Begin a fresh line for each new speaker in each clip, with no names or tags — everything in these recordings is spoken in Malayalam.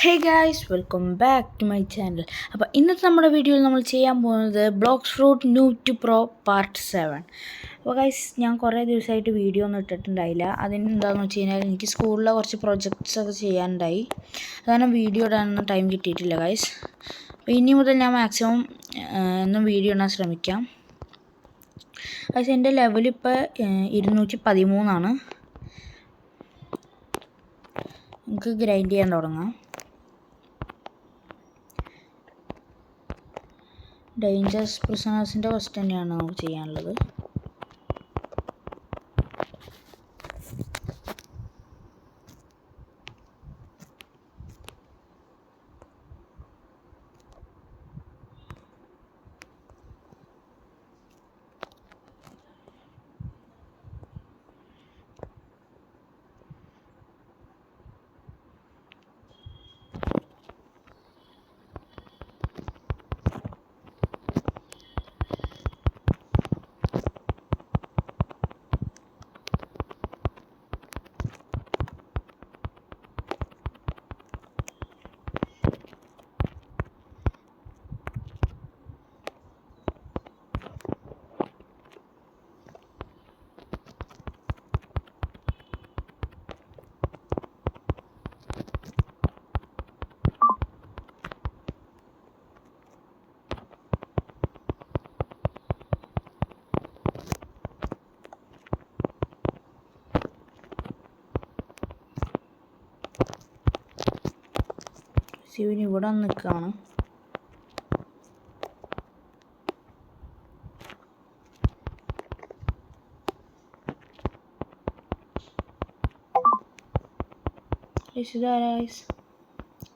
Hey guys welcome back to my channel. അപ്പോൾ ഇന്നത്തെ നമ്മുടെ വീഡിയോയിൽ നമ്മൾ ചെയ്യാൻ പോകുന്നത് blox fruit noob to pro part 7. അപ്പോൾ ഗായ്സ് ഞാൻ കുറേ ദിവസമായിട്ട് വീഡിയോ ഒന്നും ഇട്ടിട്ടുണ്ടായില്ല. അതിനെന്താണെന്ന് വെച്ച് കഴിഞ്ഞാൽ എനിക്ക് സ്കൂളിലെ കുറച്ച് പ്രൊജക്ട്സ് ഒക്കെ ചെയ്യാനുണ്ടായി. അതാണ് വീഡിയോ ഇടാനൊന്നും ടൈം കിട്ടിയിട്ടില്ല ഗായ്സ്. അപ്പോൾ ഇനി മുതൽ ഞാൻ മാക്സിമം എന്നും വീഡിയോ ഇടാൻ ശ്രമിക്കാം. ഗായ്സ് എൻ്റെ ലെവൽ ഇപ്പോൾ 213 നമുക്ക് ഗ്രൈൻഡ് ചെയ്യാൻ തുടങ്ങാം. ഡേഞ്ചറസ് പ്രിസണേഴ്സിൻ്റെ ക്വസ്റ്റ് തന്നെയാണ് നമുക്ക് ചെയ്യാനുള്ളത്. ശിവന് ഇവിടെ നിൽക്കുകയാണ്.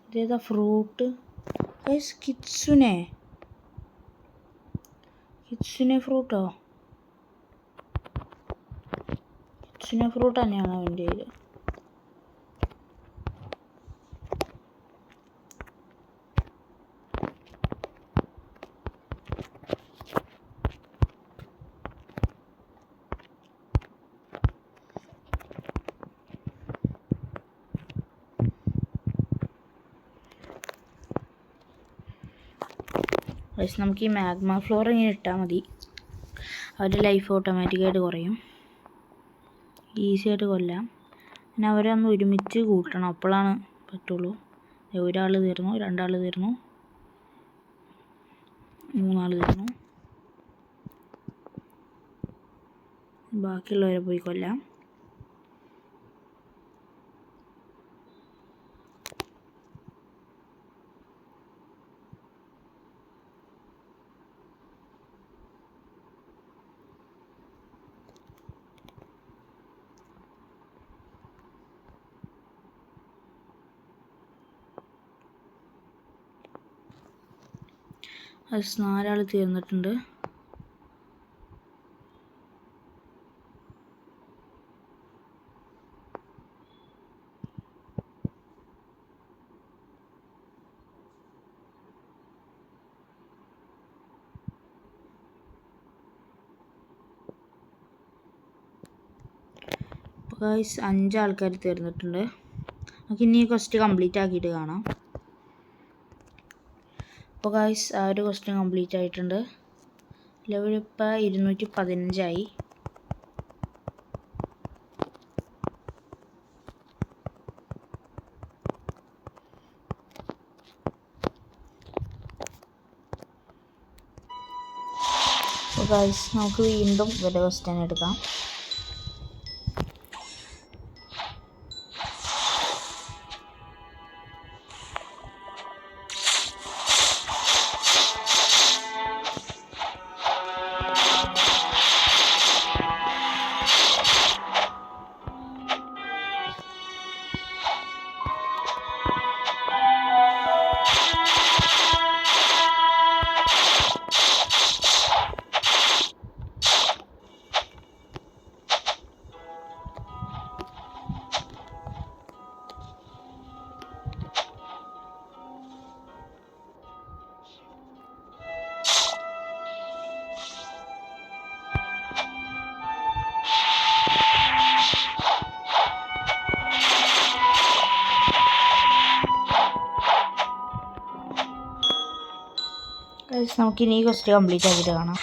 ഇതേതാ ഫ്രൂട്ട്? കിറ്റ്സുനെ ഫ്രൂട്ടോ? കിറ്റ്സുനെ ഫ്രൂട്ട് തന്നെയാണ് അവൻ്റെ കയ്യിൽ. നമുക്ക് ഈ മാഗ്മ ഫ്ലോർ ഇങ്ങനെ ഇട്ടാൽ മതി. അവരുടെ ലൈഫ് ഓട്ടോമാറ്റിക്കായിട്ട് കുറയും. ഈസി ആയിട്ട് കൊല്ലാം. പിന്നെ അവരെ ഒന്ന് ഒരുമിച്ച് കൂട്ടണം, അപ്പോഴാണ് പറ്റുള്ളൂ. ഒരാൾ തീർന്നു, 2 ആൾ തീർന്നു, 3 ആൾ തീർന്നു. ബാക്കിയുള്ളവരെ പോയി കൊല്ലാം. അത് 4 ആൾ തീർന്നിട്ടുണ്ട്. ഗൈസ് 5 ആൾക്കാർ തീർന്നിട്ടുണ്ട്. നമുക്ക് ഇനി ക്വസ്റ്റ് കംപ്ലീറ്റ് ആക്കിയിട്ട് കാണാം. അപ്പോൾ ഗൈസ് ആ ഒരു ക്വസ്റ്റ്യൻ കംപ്ലീറ്റ് ആയിട്ടുണ്ട്. ലെവൽ ഇപ്പോൾ 215 അപ്പോൾ ഗൈസ് നമുക്ക് വീണ്ടും ഒരു ക്വസ്റ്റ്യൻ എടുക്കാം. നമുക്കിനി ഈ ക്വസ്റ്റ് കംപ്ലീറ്റ് ആക്കിയിട്ട് കാണാം.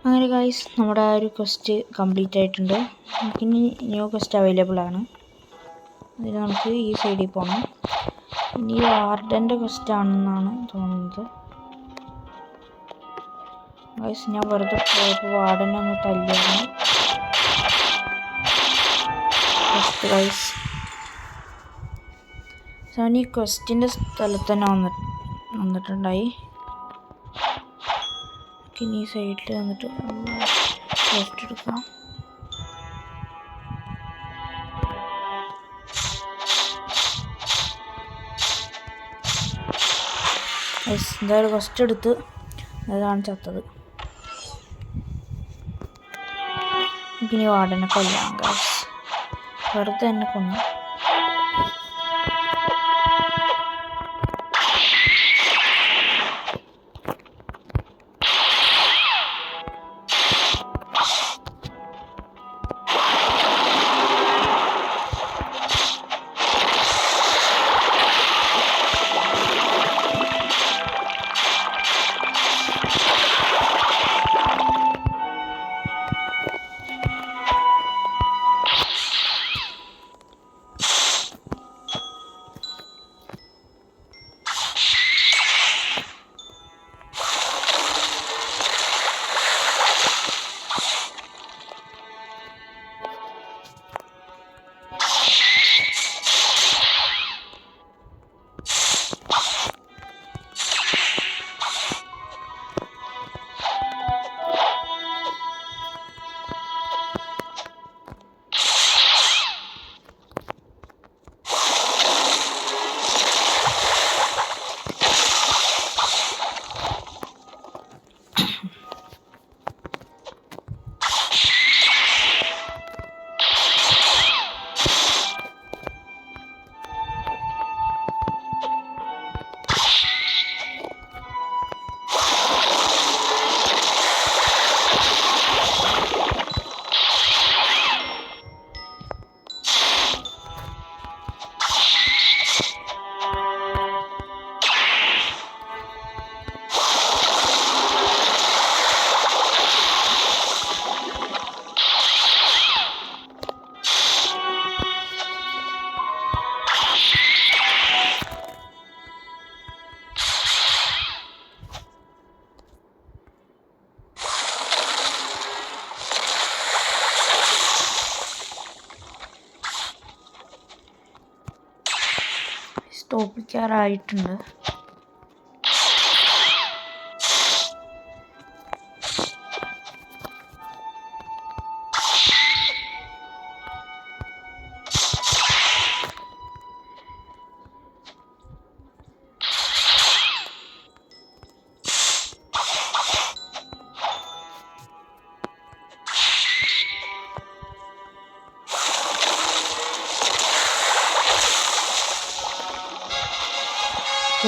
അങ്ങനെ ഗൈസ് നമ്മുടെ ആ ഒരു ക്വസ്റ്റ് കംപ്ലീറ്റ് ആയിട്ടുണ്ട്. നമുക്കിനി ന്യൂ ക്വസ്റ്റ് അവൈലബിൾ ആണ്. അതിന് നമുക്ക് ഈ സൈഡിൽ പോകണം. ഇനി വാർഡൻ്റെ ക്വസ്റ്റ് ആണെന്നാണ് തോന്നുന്നത്. ഗൈസ് ഞാൻ വെറുതെ പോയപ്പോൾ വാർഡനെ ഒന്ന് തല്ലിയാണ്. ഗൈസ് സോൻ ഈ ക്വസ്റ്റിൻ്റെ സ്ഥലത്ത് തന്നെ വന്നിട്ടുണ്ടായി. ഇനി ഈ സൈഡിൽ വന്നിട്ട് ലെഫ്റ്റ് എടുക്കാം. എന്തായാലും ക്വസ്റ്റ് എടുത്ത് അതാണ് ചത്തത്. എനിക്കിനി വാർഡനെ കൊല്ലാം ഗൈസ്. വെറുതെ തന്നെ കൊന്നു. തോപ്പിക്കാറായിട്ടുണ്ട്.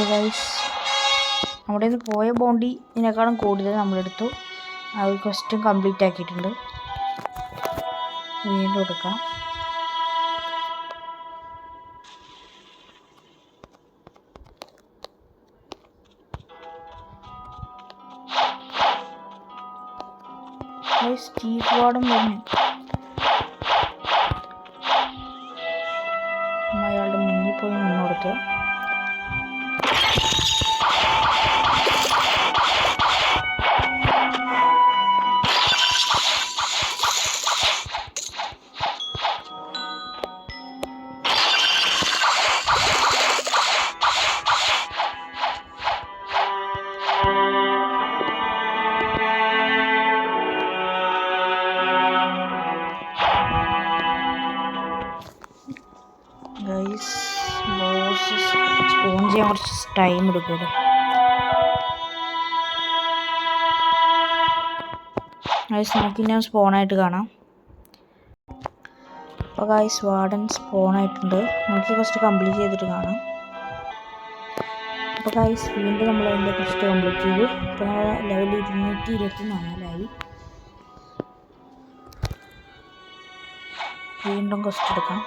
ഗൈസ് നമ്മുടെ നിന്ന് പോയ ബോണ്ടി ഇതിനേക്കാളും കൂടുതൽ നമ്മളെടുത്തു. ആ ഒരു ക്വസ്റ്റ്യൻ കംപ്ലീറ്റ് ആക്കിയിട്ടുണ്ട്. വീണ്ടും എടുക്കാം. സ്റ്റീവ് വാർഡൻ വരുന്നു. അയാളുടെ മുന്നിൽ പോയി നിന്നോടുത്ത് ഗൈസ് ബോസ് സ്പോൺ ചെയ്യാൻ കുറച്ച് ടൈം എടുക്കുമല്ലോ. ഗൈസ് നമുക്കിനി സ്പോണായിട്ട് കാണാം. അപ്പോൾ ഗൈസ് വാർഡൻ സ്പോണായിട്ടുണ്ട്. നമുക്ക് ഫസ്റ്റ് കംപ്ലീറ്റ് ചെയ്തിട്ട് കാണാം. അപ്പോൾ ഗൈസ് വീണ്ടും നമ്മൾ അതിൻ്റെ ഫസ്റ്റ് കംപ്ലീറ്റ് ചെയ്തു. ഇപ്പോൾ ലെവൽ 224 വീണ്ടും ക്വസ്റ്റ് എടുക്കാം.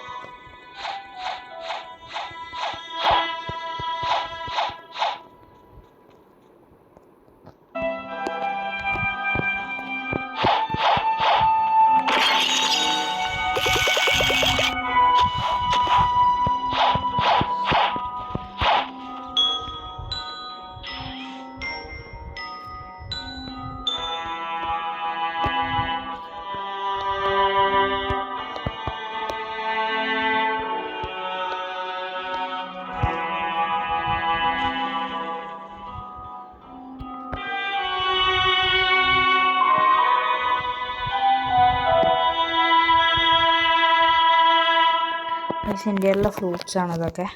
ഗൈസ് ഇന്ത്യയിലുള്ള ഫ്രൂട്ട്സ് ആണ് ഇതൊക്കെ.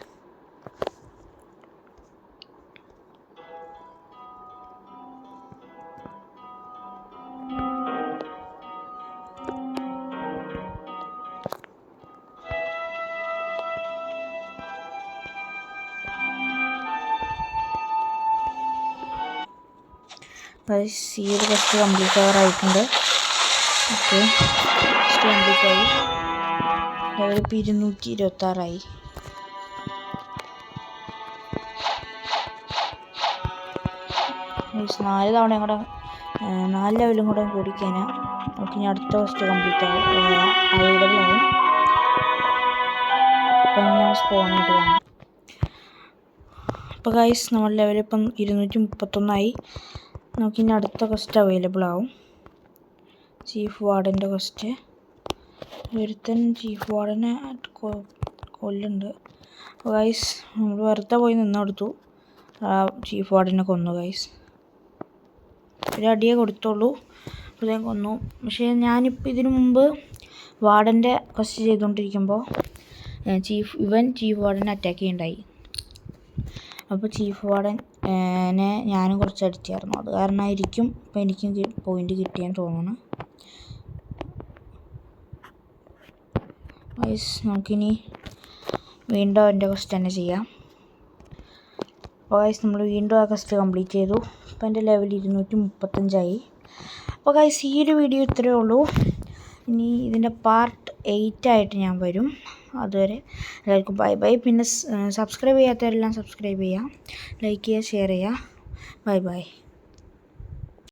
ഗൈസ് ഈ ഒരു ടെസ്റ്റ് കംപ്ലീറ്റ് ആവാറായിട്ടുണ്ട്. ഓക്കെ, ടെസ്റ്റ് കംപ്ലീറ്റ് ആയി. ലെവൽ ഇപ്പോൾ 226 ഗൈസ് 4 തവണയും കൂടെ 4 ലെവലും കൂടെ കൂടിക്കഴിഞ്ഞാൽ നമുക്ക് ഇനി അടുത്ത ടെസ്റ്റ് കംപ്ലീറ്റ് അവൈലബിൾ ആവും. അപ്പം ഞാൻ സ്പോണായിട്ട് കാണാം. അപ്പോൾ ഗൈസ് നമ്മൾ ലെവൽ ഇപ്പം 231 നമുക്കിനി അടുത്ത ക്വസ്റ്റ് അവൈലബിൾ ആവും. ചീഫ് വാർഡൻ്റെ ക്വസ്റ്റ്. ഒരുത്തൻ ചീഫ് വാർഡനെ കൊല്ലുന്നുണ്ട്. അപ്പോൾ ഗൈസ് നമ്മൾ വെറുതെ പോയി നിന്നെടുത്തു. ചീഫ് വാർഡനെ കൊന്നു ഗൈസ്. ഒരു അടിയേ കൊടുത്തുള്ളൂ, അപ്പോൾ ഞാൻ കൊന്നു. പക്ഷേ ഞാനിപ്പോൾ ഇതിനു മുമ്പ് വാർഡൻ്റെ ക്വസ്റ്റ് ചെയ്തുകൊണ്ടിരിക്കുമ്പോൾ ചീഫ് വാർഡനെ അറ്റാക്ക് ചെയ്യുന്നുണ്ടായി. അപ്പോൾ ചീഫ് വാർഡനെ ഞാനും കുറച്ച് അടിച്ചായിരുന്നു. അത് കാരണമായിരിക്കും ഇപ്പോൾ എനിക്കും പോയിൻ്റ് കിട്ടിയെന്ന് തോന്നുന്നു. ഗൈസ് നമുക്കിനി വീണ്ടും അവൻ്റെ ക്വസ്റ്റ് തന്നെ ചെയ്യാം. അപ്പോൾ ഗൈസ് നമ്മൾ വീണ്ടും ആ ക്വസ്റ്റ് കംപ്ലീറ്റ് ചെയ്തു. അപ്പോൾ എൻ്റെ ലെവൽ 235. അപ്പോൾ ഗൈസ് ഈ ഒരു വീഡിയോ ഇത്രയേ ഉള്ളൂ. ഇനി ഇതിൻ്റെ പാർട്ട് 8 ആയിട്ട് ഞാൻ വരും. അതുവരെ എല്ലാവർക്കും ബൈ ബൈ. പിന്നെ സബ്സ്ക്രൈബ് ചെയ്യാത്തവരെല്ലാം സബ്സ്ക്രൈബ് ചെയ്യുക, ലൈക്ക് ചെയ്യുക, ഷെയർ ചെയ്യുക. Bye bye.